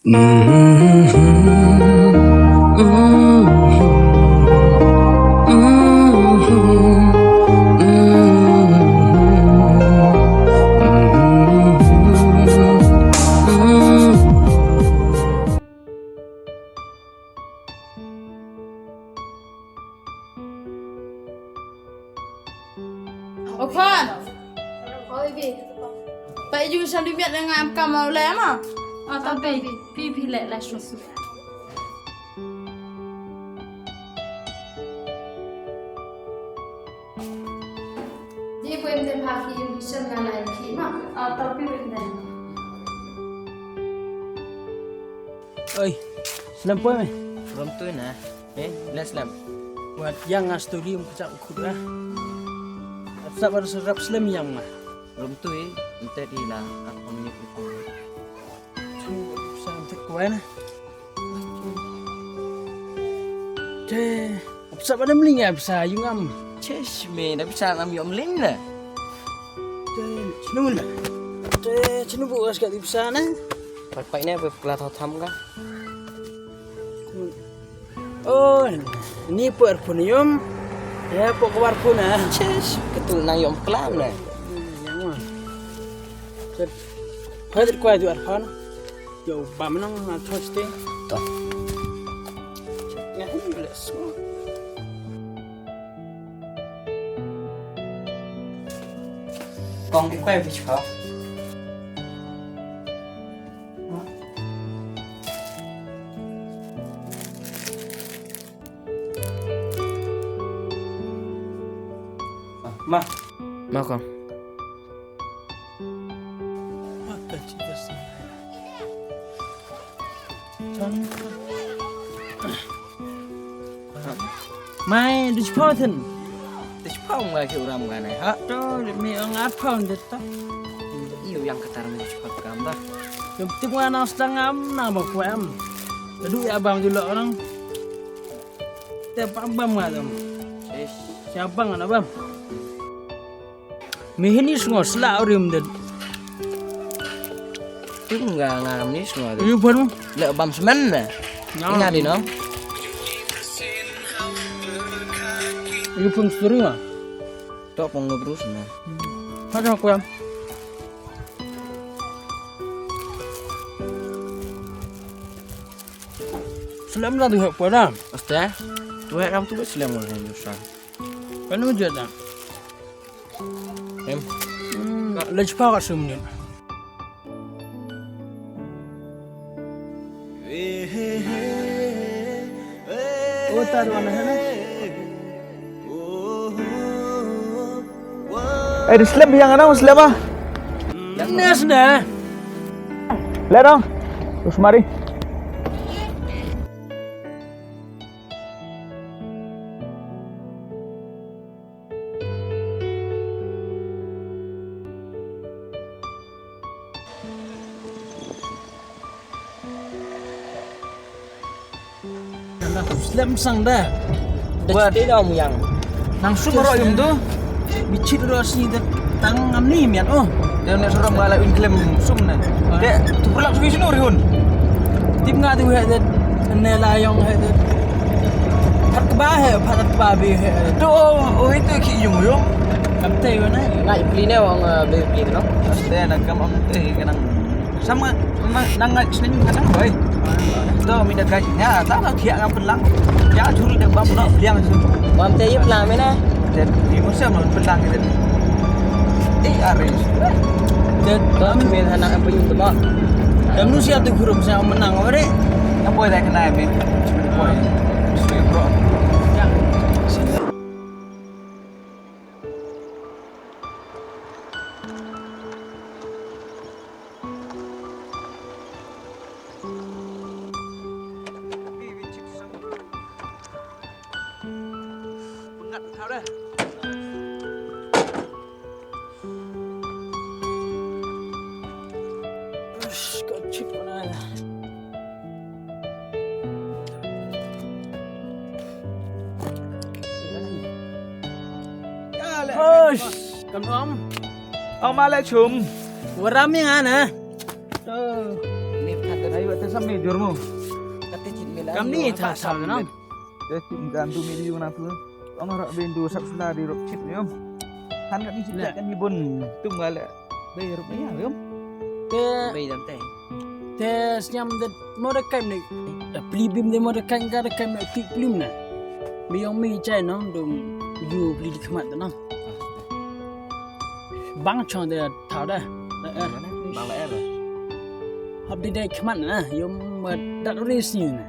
Opan. Oi bi. Pak ju sam dibiat dengan kam mau le ma. Atau pi le la susu. Dia boleh tem pagi yang bisa ngalai ki ma. Atau pi ben. Oi, selam poy meh. Rom tu na. Selam. Buat yang studium kecak kuda. Apa baru serap selam yang mah. Rom tu minta di lah apa menyebut. Sampai kuai na. Teh, apa pada melinga bisa yungam. Ces me dah bisa am yom ling lah. Teh, senung lah. Teh, senung buat sekali bisa na. Pak ni apa kelas tham kan? Oh, ini puer punium. Ya, pok keluar pun ah. Ces ketul nang yom Klam lah. Yang mana? Pada kuai tu arfan. Yo, bamenang atas tu. Toh. Ya, ini boleh semua. Con đi quay về chỗ. Ma con. Maka cerita sih. Mai di Spartan. Di Spartan nggak kira orang mana? Ha? Tuh, mi orang apa untuk tu? Iyo yang ketar di Spartan gambar. Yang penting mana setengah nama kuam. Aduh ya abang dulu orang. Tiap abang ada. Siapa bang ada abang? Mihini semua selak orang dan. Itu nggak ngam ni semua. Iya pun. Lek bam semen lah. Ingat di nom. Iya pun sering ah. Tok pong ngebrus nah. Ada kuam. Selam dah tu apa dah? Ustaz, tu ram tu selam orang Yusan. Kan ujat dah. Em. Lagi pakai semuanya. Oh taruh mana sana? Di Islam yang ana Muslim ah. Nas dah. Lihat dong. Terus mari. Islam sang dah. Buat dia dong yang. Langsung royum tu. Bicit rosi dah tang amni mian oh. Dia nak suruh mengalami klaim sum nah. Dia tu pulak suwi sunu rihun. Tim ngah tu ada nelayong ada. Pat kebah be. Tu oh itu ki yung yung. Kamtai mana? Ngai beli ni orang beli beli no. Dia nak kam kenang sama nang ngai sini kenang boy. Tu minta gajinya tak tahu dia ngam pelang. Ya juri dak bam no beliang tu. Bam teh ye pelang mana? Dan di musim non pelang itu. Aris. Dan Kami main anak apa yang tu bah. dan nu siap tu kurum saya menang apa dek? Apa yang kena ni? Boy. Sweet bro. Ya. Pengat kau dah. Kecil mana dah. Hush, kamu om. Ông mà lại chùm. Waram yang ana. Ni kat dah ayo tu. sampai jurmu. Kata cik mila. Kam ni tak salah nam. Dia gantu mili yang apa? Om harap bendu sabsula di rok chip ni om. Han kat ni sejak kan ibun tu malak bayar rupiah om. Te Bay dan teh. te senyam de mode kaim ni. Pelibim de mode kaim ka de kaim nak tik pelim na. Biang mi cai nam dum you beli di kemat nam. Bang chong de thao dah. Bang lẽ rồi. Hab di dai kemat na. Yom mat dat resi na.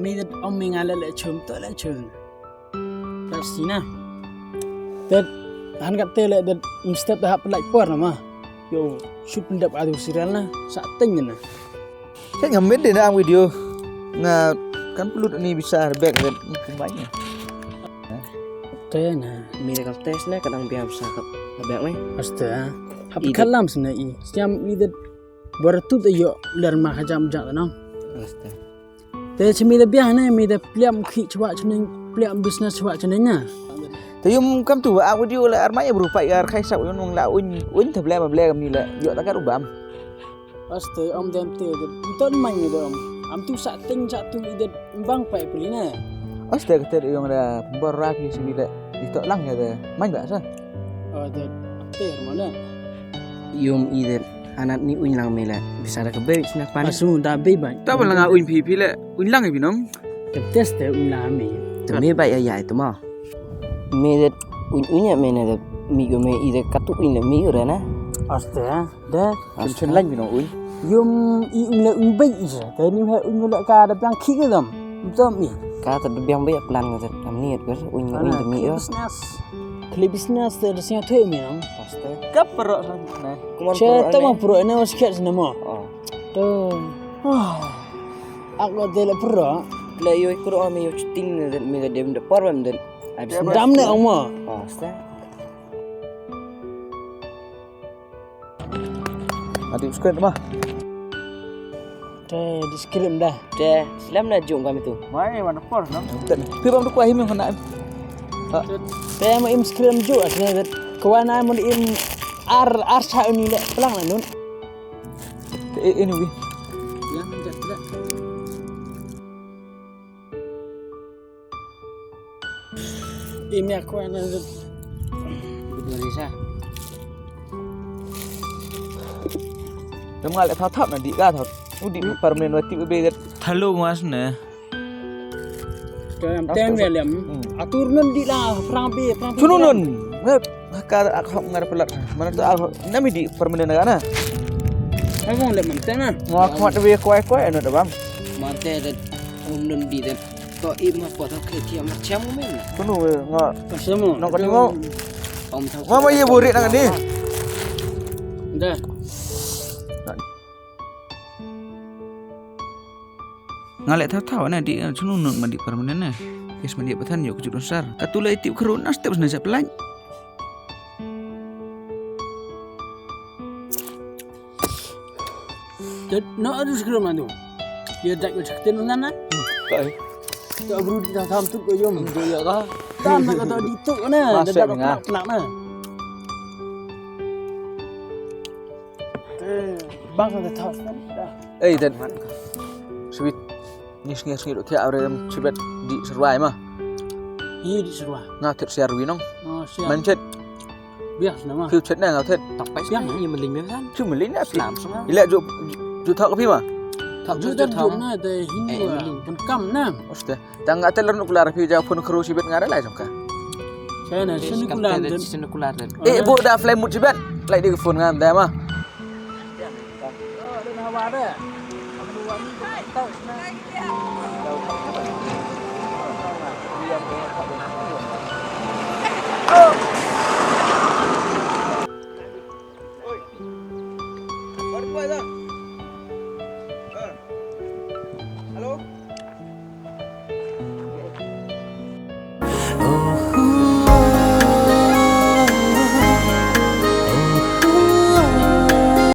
Mi de om mi ngala le chum to le chum. Dat sina. Tet han kat te le de step dah pelak por nama. Yo shoot pendap adu siral na. Sak teng na. Saya ngambil deh nak video. Nah, kan pelut ni bisa back dan banyak. Te na. Mi dah tes na kadang biar besar kap. Abang mai. Asta. Hab kalam sana i. Siam i de bertut yo ler ma hajam jak na. Asta. Te chimi de biah na mi de pliam khi chwa chning pliam business chwa chning na. Tapi kam tu buat video lah armanya berupa ar kaisau yang nong la un teble kami lah. Yo tak ubam. Asta om dem te de ton man ni dom. Am tu sak ting sak tu i de bang pai pelina. Asta kata yang ada pemborah ni semila. Itu lang ya dah. Main tak sah? Oh de te mana. Yum ide anak ni ulang mila bisa ada kebel sini pan. Asu da be ba. Tak boleh ngah un pipi lah. Un lang ibi nom. Te test te ulami. Tumi baik ayah itu mah. Mi det unya mena det mi go me ide katu unya mi ora na. Asta de Chen lang ibi nom un. yum i le un be isa. Te ni he un le ka da biang khi ke dam. Tom mi. Ka ta biang baik plan ngat am ni et unya unya mi ora. Business. Kli business te de sia the mi nam. Asta. Kap perok sana. Kuman Che ta ma pro na wasket na mo. Oh. Tu. Aku de le pro. La yo ikro ami yo chiting det mi dem de parwam det. Dam ne oma. Oh, asta. Adik suka mah. Te diskrim dah. Dah, selam na jom kami tu. Mai mana por nom. Tapi bang tu kuah him yang kena. Te ma im skrim ju asne kawana mo im ar cha ni le pelang la nun. Ini wi. Yang jatla. Ini aku ana Betul Risa. Dem ngalek thap na di ka thap. Udi permanen wati be thalo mas na. tem lem atur nun di la prang be Sununun. Ka aku ngar pelat. Mana tu aku nami di permanen na. Among lem tem na. Ngak mat be kuai anu dah bang. Mate det nun di det. To im apa tak kerja macam mana? Sunu ngak. Semua. Nak kau mau. Om tahu. Mama ye burik nak ni. Dah. Ngalek tahu na di sununun mandi permanen na. Kes mandi patan yo kejut besar. Katulai tip kerun nas tip senaja pelan. Jadi nak ada skrim tu. Dia tak kau cakap dengan mana? Tak beri dah tham tu kau jom. Ya kah? Tam nak kau di tu mana? Masuk Dah dengar. pelak mana? Bang ada tahu dah. Dan sweet ni sengi dok kia orang cibet di serwai mah. Ini di seruah. Ngau tet siar winong. Oh siap. Mancet Biasa nama. kêu chet na ngau tet. Tak payah yang yang meling kan? Chu melin na Selam semua. Ila ju thak kapi mah. Tak juga jom na dah ini pun kam na. Oste. Tang ngata ler nukular pi ja pun kru cibet ngara lai samka. Saya nak sini kulan dan Sini kular dan. Bu da flame mut cibet. Lai di phone ngam da mah. ada nawa dah. Aku buat ni tak tahu.